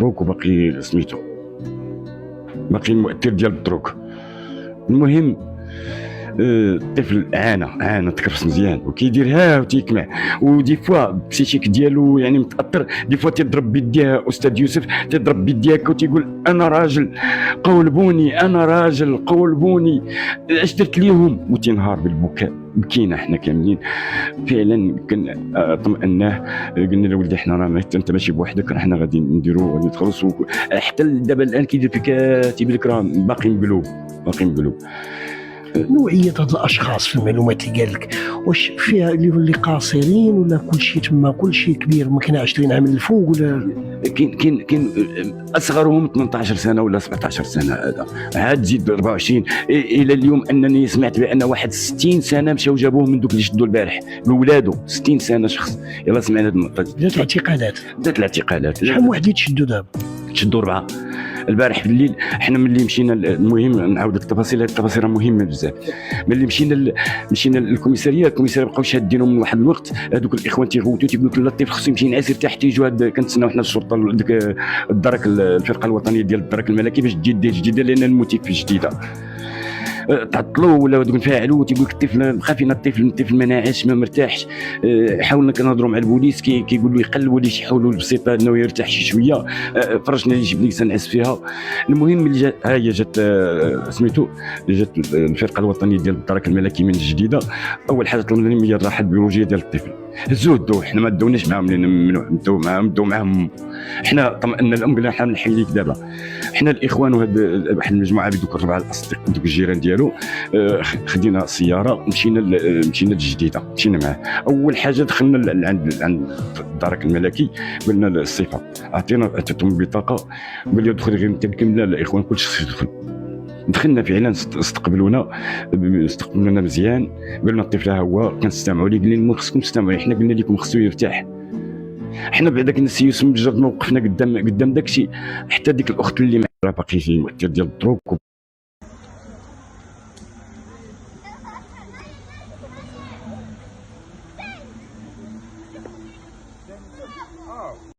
الدروك وباقي سميتو باقي المؤثر ديال الدروك. المهم الطفل عانى تكرفس مزيان وكيديرها وتيكمع، ودي فوا البسيشيك ديالو يعني متاثر، دي فوا تيضرب بيديه استاذ يوسف، تيضرب بيديك وتيقول انا راجل قولبوني، انا راجل قولبوني، اش درت ليهم؟ وتنهار بالبكاء. بكينا حنا كاملين فعلا. طمأناه، قلنا له ولدي حنا راه انت ماشي بوحدك، راه حنا غادي نديرو غادي نتخلصوا. حتى دابا الان كيدير فيك تيبان لك راه باقي مقلوب. نوعية هاد الأشخاص في المعلومات اللي قال لك، واش فيها اللي قاصرين ولا كلشي تما كلشي كبير ما كاين 20 عام الفوق؟ ولا كاين اصغرهم 18 سنه ولا 17 سنه، هذا عاد زيد 24. الى اليوم انني سمعت بان واحد 60 سنه مشاو جابوه من دوك اللي شدوا البارح بولادو، 60 سنه شخص. يلا سمعنا هذه النقطه. بدات الاعتقالات. شحال من واحد يتشدوا دابا؟ تشدوا 4 البارح بالليل. احنا ملي مشينا، المهم نعاود لك التفاصيل، هذه التفاصيل مهمه بزاف. ملي مشينا للكوميساريه، بقاو شادينهم من واحد الوقت، هذوك الاخوان تيغوتوا تيقولوا لك لا الطفل خصو يمشي ينعس يرتاح، تيجوا كنتسناو حنا الشرطه ديك الدرك الفرقه الوطنيه ديال الدرك الملكي باش تجي دير جديده، لان الموتيف في جديده تعطلوا ولا دوك نفاعلوا، تيقول لك الطفل خافينا، الطفل ما ناعش ما مرتاحش. حاولنا كنهضروا مع البوليس، كيقولوا يقلبوا لي شي حلول بسيطه انه يرتاح شي شويه. فرجنا لي شي بليسه نعس فيها. المهم اللي جات سميتو جات الفرقه الوطنيه ديال الدرك الملكي من الجديده. اول حاجه طلبنا لهم هي الراحه البيولوجيه ديال الطفل. هزوه دو، حنا ما داوناش معاهم لان ممنوع ندو معاهم. حنا طمأنا الام، قلنا حنا نحيي ليك دابا. حنا الاخوان وهاد واحد المجموعه بدوك الربعه الاصدقاء دوك الجيران ديالو، خدينا السياره مشينا للجديده، مشينا معاه. اول حاجه دخلنا عند الدرك الملكي، قلنا الصفه، عطيتهم البطاقه، قال لي ادخل غير انت كامله الاخوان كلشي خصو يدخل. دخلنا فعلا، استقبلونا مزيان. قلنا الطفل ها هو، كنستمعوا ليه، قال لنا خصكم تستمعوا، حنا قلنا لكم خصو يرتاح. حنا بعدا كنا السي يوسف مجرد ما وقفنا قدام داكشي، حتى ديك الاخت اللي باقي في المؤثر ديال الدروك